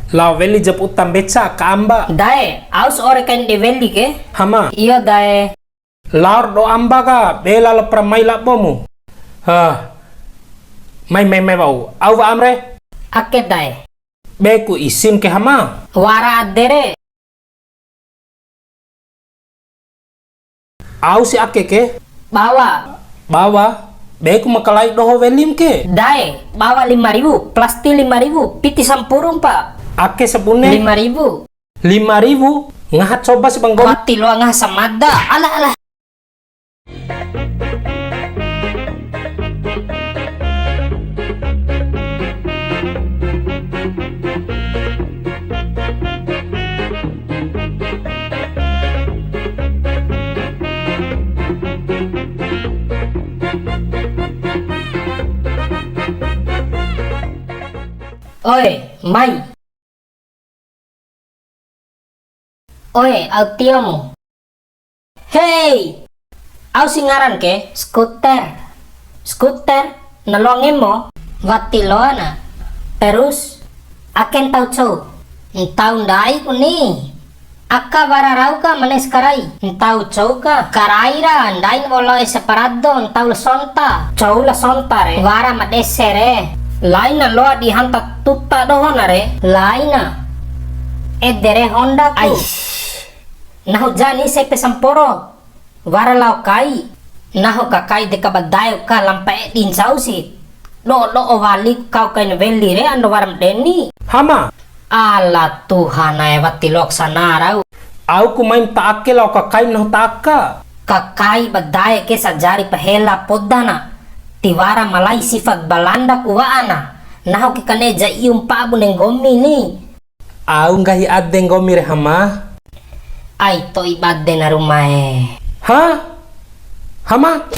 La veli jap utam beca kamba. Dae, aus ore kan de veli ke? Hama. Iya dae. Laur do amba ka bela la pramai la bomu. Ha. Mai bau. Au va amre. Ake dae. Beku isim ke hama. Wara adere. Au si ake ke? Bawa. Bawa. Beku makalai doho velim ke? Dae, bawa 5.000, plasti 5.000, piti sampurung pak. Ake sepune 5.000. 5.000. Ngahat coba si Bang Gomi. Mati lo ngah samada. Alah. Oi, Mai. Oi, au tiomu. Hey, au singaran ke? Skuter. Nolongin mo. Wati lo na. Terus, aken tau cow. Entau ndai ko ni. Akka bararau ka manes karai. Entau cow ka. Karaira, ndai wala separado. Entau sonta. Cow la sonta re. Wara madese re. Laina loa di hantat tutta dohona re. Laina. Edere Honda ku. Naho jani sepe samporo. Wara lau kai. Naho kakai deka badayo ka lampai din sausi. Lo ovali kau kain veli re ando waram deni. Hama. Ala Tuhan ay wati lok sanarau. Au ku main taake lau kakai no taka. Kakai badayo ke sajari pahela podana. Tiwara malai sifat balanda kuwaana. Naho kikaneja ium pabu neng gomi ni. Au ngahi adeng gomi re hama. Ay to ibade na rumae. Ha? Hama?